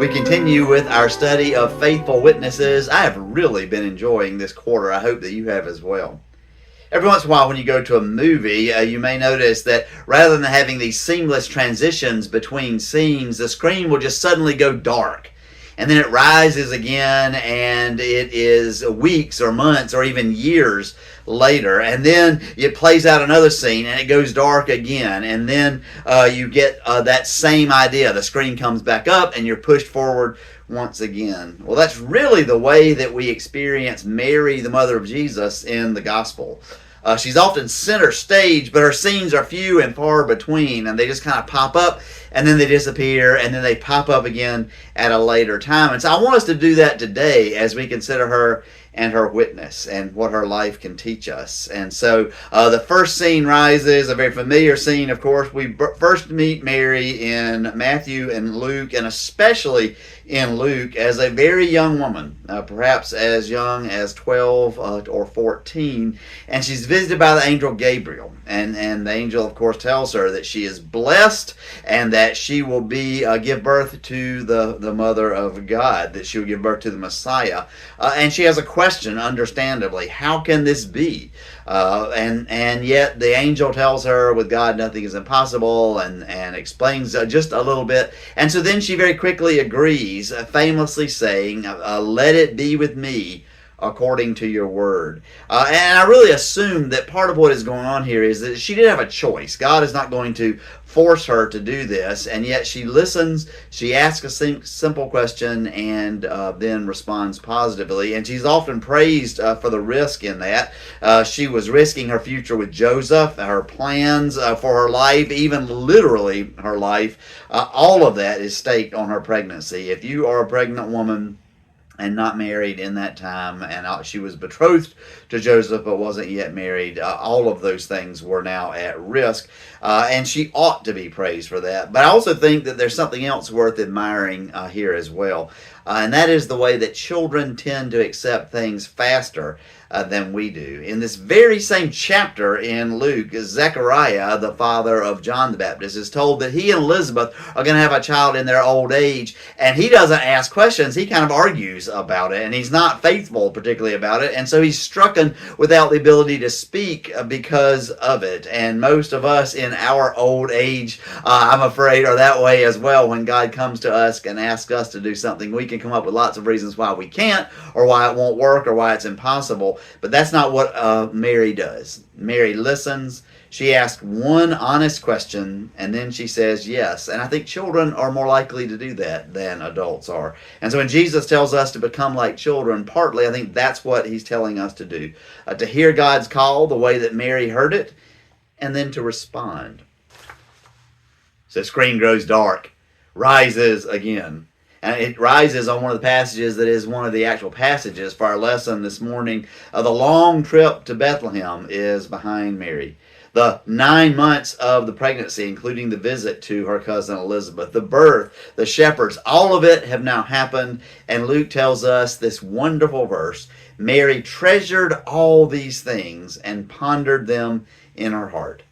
We continue with our study of faithful witnesses. I have really been enjoying this quarter. I hope that you have as well. Every once in a while when you go to a movie, you may notice that rather than having these seamless transitions between scenes, the screen will just suddenly go dark. And then it rises again, and it is weeks or months or even years later. And then it plays out another scene, and it goes dark again. And then you get that same idea. The screen comes back up, and you're pushed forward once again. Well, that's really the way that we experience Mary, the mother of Jesus, in the gospel. She's often center stage, but her scenes are few and far between, and they just kind of pop up, and then they disappear, and then they pop up again at a later time. And so I want us to do that today as we consider her and her witness and what her life can teach us. And so the first scene rises, a very familiar scene, of course. We first meet Mary in Matthew and Luke, and especially in Luke as a very young woman, perhaps as young as 12 or 14, and she's visited by the angel Gabriel. And the angel, of course, tells her that she is blessed and that she will give birth to the mother of God, that she will give birth to the Messiah. And she has a question, understandably. How can this be? And yet the angel tells her with God nothing is impossible, and explains just a little bit. And so then she very quickly agrees, famously saying, let it be with me according to your word. And I really assume that part of what is going on here is that she did have a choice. God is not going to force her to do this, and yet she listens, she asks a simple question, and then responds positively. And she's often praised for the risk in that. She was risking her future with Joseph, her plans for her life, even literally her life. All of that is staked on her pregnancy. If you are a pregnant woman and not married in that time, and she was betrothed to Joseph but wasn't yet married, all of those things were now at risk, and she ought to be praised for that. But I also think that there's something else worth admiring here as well, and that is the way that children tend to accept things faster than we do. In this very same chapter in Luke, Zechariah, the father of John the Baptist, is told that he and Elizabeth are going to have a child in their old age, and he doesn't ask questions. He kind of argues about it, and he's not faithful particularly about it, and so he's stricken without the ability to speak because of it. And most of us in our old age, I'm afraid, are that way as well. When God comes to us and asks us to do something, we can come up with lots of reasons why we can't, or why it won't work, or why it's impossible. But that's not what Mary does. Mary listens. She asks one honest question, and then she says yes. And I think children are more likely to do that than adults are. And so when Jesus tells us to become like children, partly I think that's what he's telling us to do. To hear God's call the way that Mary heard it, and then to respond. So the screen grows dark, rises again. And it rises on one of the passages that is one of the actual passages for our lesson this morning. The long trip to Bethlehem is behind Mary. The 9 months of the pregnancy, including the visit to her cousin Elizabeth, the birth, the shepherds, all of it have now happened. And Luke tells us this wonderful verse: Mary treasured all these things and pondered them in her heart.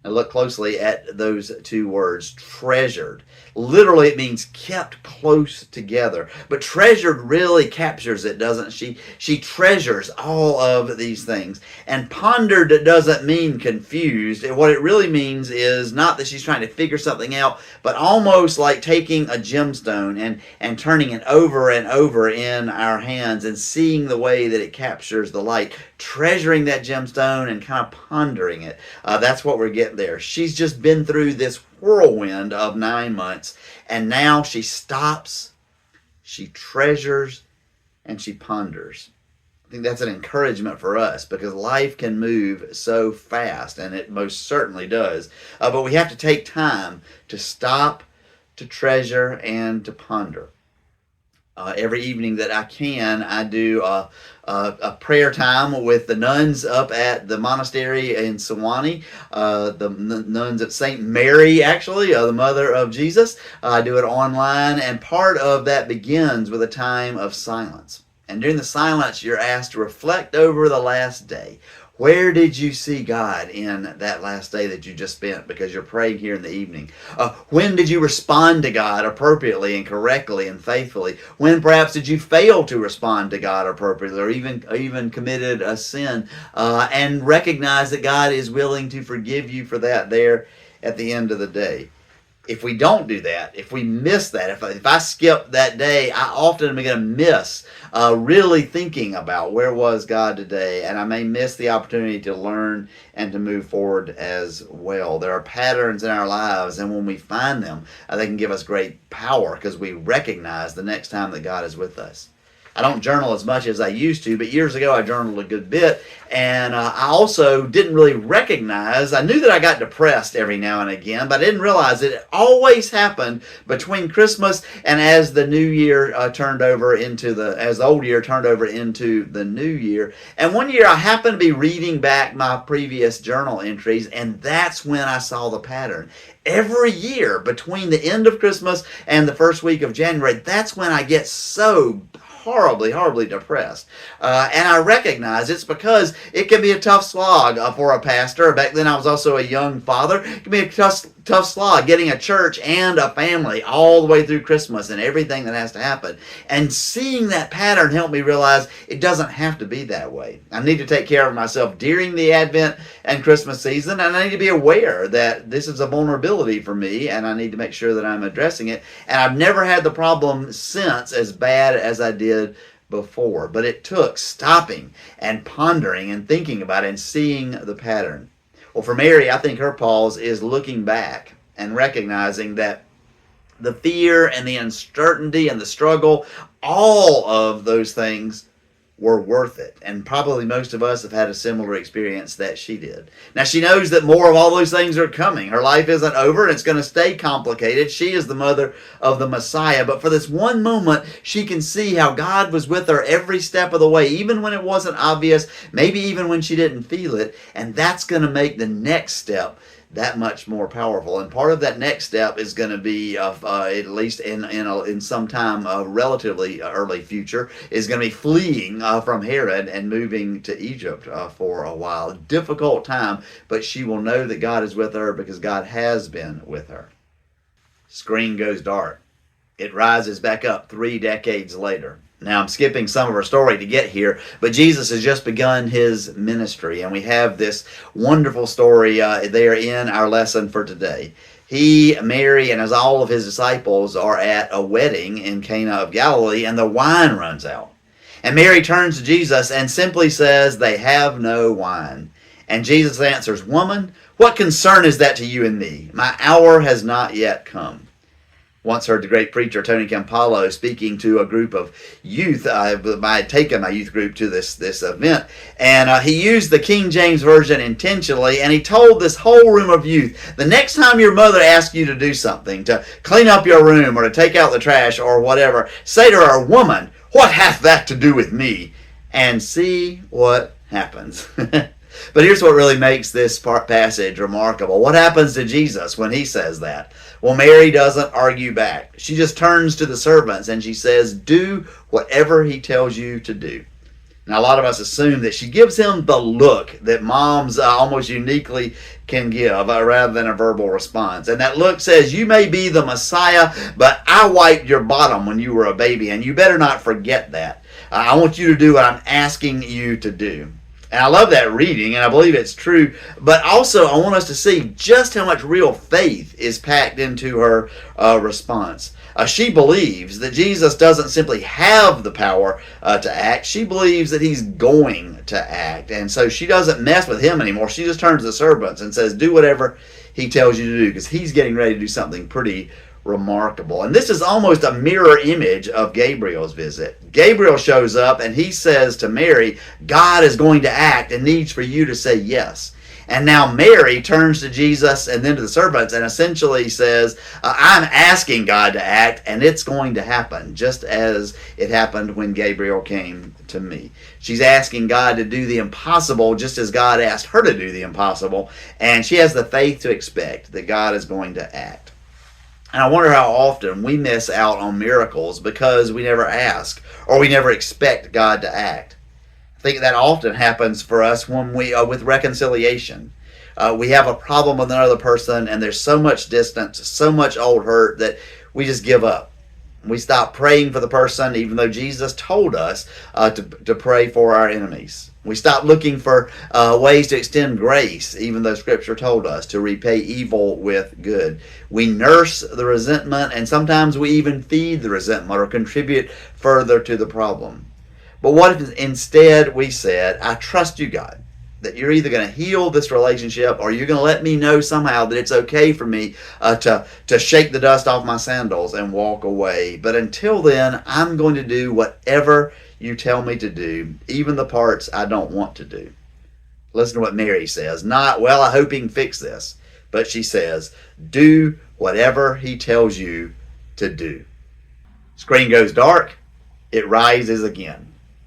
Now look closely at those two words, treasured. Literally, it means kept close together. But treasured really captures it, doesn't she? She treasures all of these things. And pondered doesn't mean confused. What it really means is not that she's trying to figure something out, but almost like taking a gemstone and turning it over and over in our hands and seeing the way that it captures the light. Treasuring that gemstone and kind of pondering it. That's what we're getting there. She's just been through this whirlwind of 9 months, and now she stops, she treasures, and she ponders. I think that's an encouragement for us, because life can move so fast, and it most certainly does. But we have to take time to stop, to treasure, and to ponder. Every evening that I can, I do a prayer time with the nuns up at the monastery in Sewanee, the nuns at St. Mary, actually, the mother of Jesus. I do it online, and part of that begins with a time of silence. And during the silence, you're asked to reflect over the last day. Where did you see God in that last day that you just spent because you're praying here in the evening? When did you respond to God appropriately and correctly and faithfully? When perhaps did you fail to respond to God appropriately, or even committed a sin, and recognize that God is willing to forgive you for that there at the end of the day? If we don't do that, if we miss that, if I skip that day, I often am going to miss really thinking about where was God today, and I may miss the opportunity to learn and to move forward as well. There are patterns in our lives, and when we find them, they can give us great power because we recognize the next time that God is with us. I don't journal as much as I used to, but years ago I journaled a good bit, and I also didn't really recognize, I knew that I got depressed every now and again, but I didn't realize it always happened between Christmas and as the new year as the old year turned over into the new year. And one year I happened to be reading back my previous journal entries, and that's when I saw the pattern. Every year between the end of Christmas and the first week of January, that's when I get so horribly depressed. And I recognize it's because it can be a tough slog for a pastor. Back then I was also a young father. It can be a tough slog getting a church and a family all the way through Christmas and everything that has to happen. And seeing that pattern helped me realize it doesn't have to be that way. I need to take care of myself during the Advent and Christmas season, and I need to be aware that this is a vulnerability for me, and I need to make sure that I'm addressing it. And I've never had the problem since as bad as I did before, but it took stopping and pondering and thinking about it and seeing the pattern. Well, for Mary, I think her pause is looking back and recognizing that the fear and the uncertainty and the struggle, all of those things were worth it. And probably most of us have had a similar experience that she did. Now, she knows that more of all those things are coming. Her life isn't over, and it's going to stay complicated. She is the mother of the Messiah. But for this one moment, she can see how God was with her every step of the way, even when it wasn't obvious, maybe even when she didn't feel it. And that's going to make the next step that much more powerful. And part of that next step is going to be, at least in some time, relatively early future, is going to be fleeing from Herod and moving to Egypt for a while. Difficult time, but she will know that God is with her because God has been with her. Screen goes dark. It rises back up 3 decades later. Now, I'm skipping some of our story to get here, but Jesus has just begun his ministry, and we have this wonderful story there in our lesson for today. He, Mary, and as all of his disciples are at a wedding in Cana of Galilee, and the wine runs out. And Mary turns to Jesus and simply says, "They have no wine." And Jesus answers, "Woman, what concern is that to you and me? My hour has not yet come." Once heard the great preacher Tony Campolo speaking to a group of youth. I had taken my youth group to this event, and he used the King James Version intentionally, and he told this whole room of youth, the next time your mother asks you to do something, to clean up your room or to take out the trash or whatever, say to her, "Woman, what hath that to do with me?" And see what happens. But here's what really makes this passage remarkable. What happens to Jesus when he says that? Well, Mary doesn't argue back. She just turns to the servants and she says, "Do whatever he tells you to do." Now, a lot of us assume that she gives him the look that moms almost uniquely can give rather than a verbal response. And that look says, "You may be the Messiah, but I wiped your bottom when you were a baby, and you better not forget that. I want you to do what I'm asking you to do." And I love that reading, and I believe it's true. But also, I want us to see just how much real faith is packed into her response. She believes that Jesus doesn't simply have the power to act. She believes that he's going to act. And so she doesn't mess with him anymore. She just turns to the servants and says, "Do whatever he tells you to do," because he's getting ready to do something pretty remarkable. And this is almost a mirror image of Gabriel's visit. Gabriel shows up and he says to Mary, "God is going to act and needs for you to say yes." And now Mary turns to Jesus and then to the servants and essentially says, "I'm asking God to act, and it's going to happen, just as it happened when Gabriel came to me." She's asking God to do the impossible, just as God asked her to do the impossible. And she has the faith to expect that God is going to act. And I wonder how often we miss out on miracles because we never ask or we never expect God to act. I think that often happens for us when we with reconciliation. We have a problem with another person, and there's so much distance, so much old hurt that we just give up. We stop praying for the person, even though Jesus told us to pray for our enemies. We stop looking for ways to extend grace, even though Scripture told us to repay evil with good. We nurse the resentment, and sometimes we even feed the resentment or contribute further to the problem. But what if instead we said, I trust you, God, that you're either going to heal this relationship or you're going to let me know somehow that it's okay for me to shake the dust off my sandals and walk away. But until then, I'm going to do whatever you tell me to do, even the parts I don't want to do. Listen to what Mary says. Not, well, I hope he can fix this. But she says, do whatever he tells you to do. Screen goes dark. It rises again.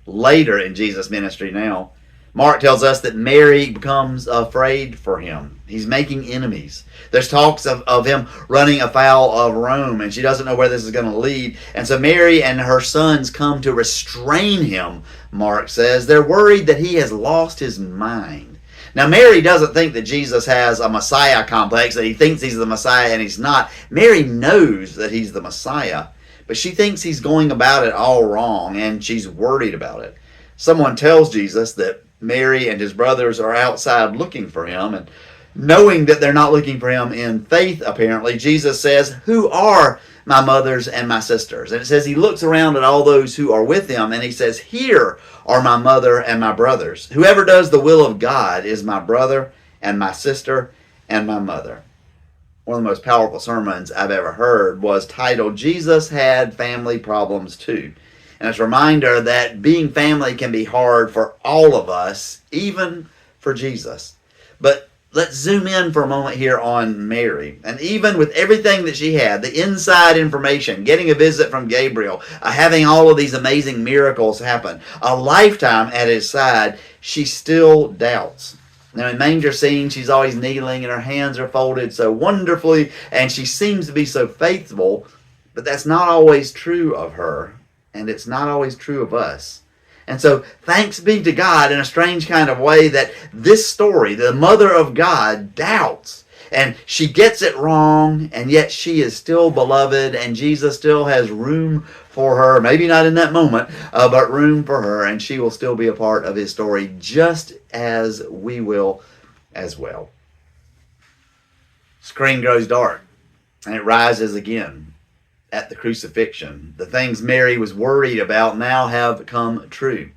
Later in Jesus' ministry now, Mark tells us that Mary becomes afraid for him. He's making enemies. There's talks of him running afoul of Rome, and she doesn't know where this is going to lead. And so Mary and her sons come to restrain him, Mark says. They're worried that he has lost his mind. Now, Mary doesn't think that Jesus has a Messiah complex, that he thinks he's the Messiah and he's not. Mary knows that he's the Messiah, but she thinks he's going about it all wrong, and she's worried about it. Someone tells Jesus that Mary and his brothers are outside looking for him, and knowing that they're not looking for him in faith, apparently, Jesus says, who are my mothers and my sisters? And it says he looks around at all those who are with him, and he says, here are my mother and my brothers. Whoever does the will of God is my brother and my sister and my mother. One of the most powerful sermons I've ever heard was titled, Jesus Had Family Problems Too. And it's a reminder that being family can be hard for all of us, even for Jesus. But let's zoom in for a moment here on Mary. And even with everything that she had, the inside information, getting a visit from Gabriel, having all of these amazing miracles happen, a lifetime at his side, she still doubts. Now in manger scene, she's always kneeling and her hands are folded so wonderfully, and she seems to be so faithful, but that's not always true of her. And it's not always true of us. And so thanks be to God in a strange kind of way that this story, the mother of God, doubts. And she gets it wrong, and yet she is still beloved, and Jesus still has room for her. Maybe not in that moment, but room for her, and she will still be a part of his story just as we will as well. Screen goes dark, and it rises again. At the crucifixion, the things Mary was worried about now have come true.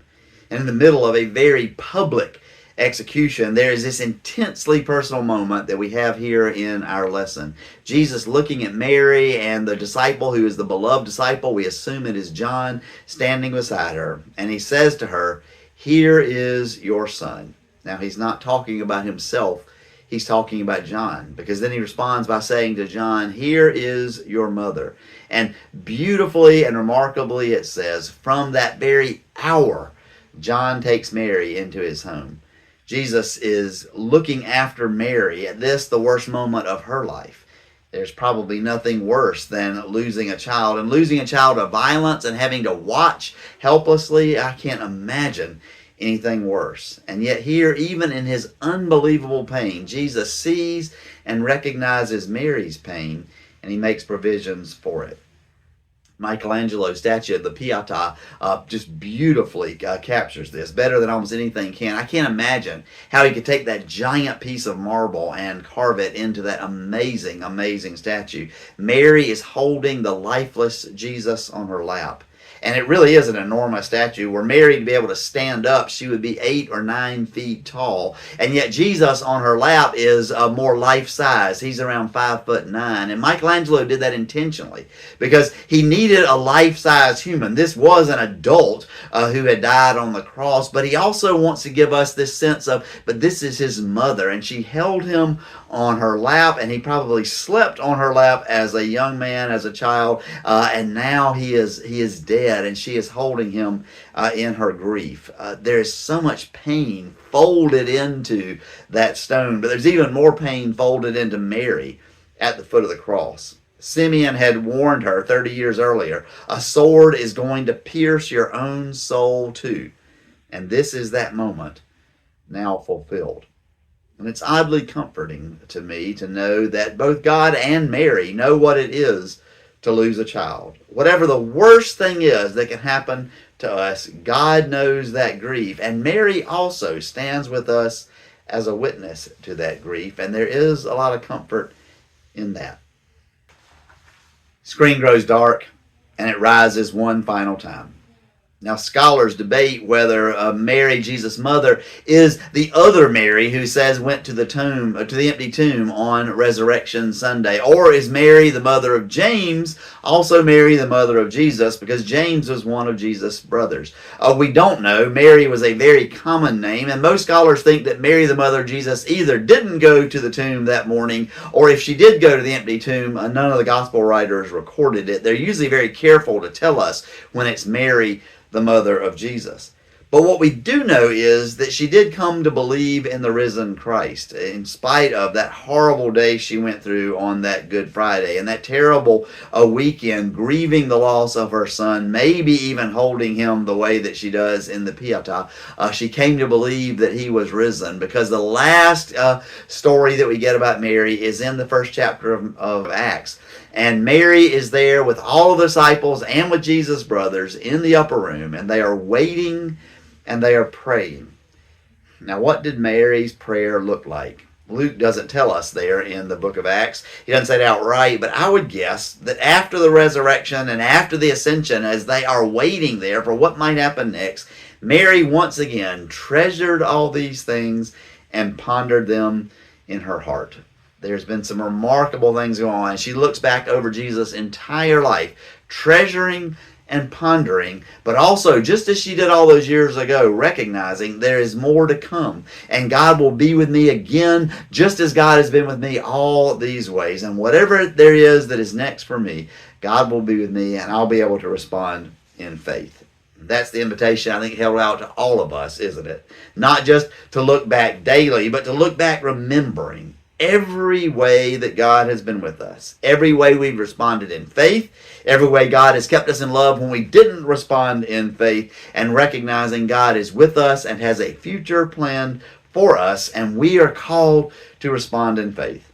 And in the middle of a very public execution, there is this intensely personal moment that we have here in our lesson. Jesus looking at Mary and the disciple who is the beloved disciple, we assume it is John, standing beside her. And he says to her, here is your son. Now he's not talking about himself. He's talking about John, because then he responds by saying to John, here is your mother. And beautifully and remarkably it says, from that very hour, John takes Mary into his home. Jesus is looking after Mary at this, the worst moment of her life. There's probably nothing worse than losing a child, and losing a child to violence and having to watch helplessly. I can't imagine anything worse. And yet here, even in his unbelievable pain, Jesus sees and recognizes Mary's pain, and he makes provisions for it. Michelangelo's statue of the Pietà just beautifully captures this, better than almost anything can. I can't imagine how he could take that giant piece of marble and carve it into that amazing, amazing statue. Mary is holding the lifeless Jesus on her lap. And it really is an enormous statue. Were Mary to be able to stand up, she would be 8 or 9 feet tall. And yet Jesus on her lap is more life-size. He's around 5'9". And Michelangelo did that intentionally because he needed a life-size human. This was an adult who had died on the cross, but he also wants to give us this sense of, but this is his mother. And she held him on her lap, and he probably slept on her lap as a young man, as a child, and now he is dead, and she is holding him in her grief. There is so much pain folded into that stone, but there's even more pain folded into Mary at the foot of the cross. Simeon had warned her 30 years earlier, a sword is going to pierce your own soul too. And this is that moment now fulfilled. And it's oddly comforting to me to know that both God and Mary know what it is to lose a child. Whatever the worst thing is that can happen to us, God knows that grief. And Mary also stands with us as a witness to that grief. And there is a lot of comfort in that. Screen grows dark and it rises one final time. Now, scholars debate whether Mary, Jesus' mother, is the other Mary who says went to the tomb, to the empty tomb on Resurrection Sunday, or is Mary the mother of James, also Mary the mother of Jesus, because James was one of Jesus' brothers. We don't know. Mary was a very common name, and most scholars think that Mary, the mother of Jesus, either didn't go to the tomb that morning, or if she did go to the empty tomb, none of the gospel writers recorded it. They're usually very careful to tell us when it's Mary, the mother of Jesus. But what we do know is that she did come to believe in the risen Christ, in spite of that horrible day she went through on that Good Friday, and that terrible weekend, grieving the loss of her son, maybe even holding him the way that she does in the Pietà. She came to believe that he was risen, because the last story that we get about Mary is in the first chapter of Acts. And Mary is there with all of the disciples and with Jesus' brothers in the upper room, and they are waiting and they are praying. Now, what did Mary's prayer look like? Luke doesn't tell us there in the book of Acts. He doesn't say it outright, but I would guess that after the resurrection and after the ascension, as they are waiting there for what might happen next, Mary once again treasured all these things and pondered them in her heart. There's been some remarkable things going on. She looks back over Jesus' entire life, treasuring and pondering, but also, just as she did all those years ago, recognizing there is more to come. And God will be with me again, just as God has been with me all these ways. And whatever there is that is next for me, God will be with me, and I'll be able to respond in faith. That's the invitation, I think, held out to all of us, isn't it? Not just to look back daily, but to look back remembering every way that God has been with us, every way we've responded in faith, every way God has kept us in love when we didn't respond in faith, and recognizing God is with us and has a future plan for us, and we are called to respond in faith.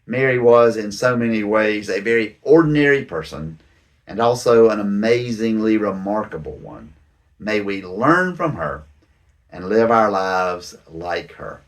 Mary was, in so many ways, a very ordinary person, and also an amazingly remarkable one. May we learn from her and live our lives like her.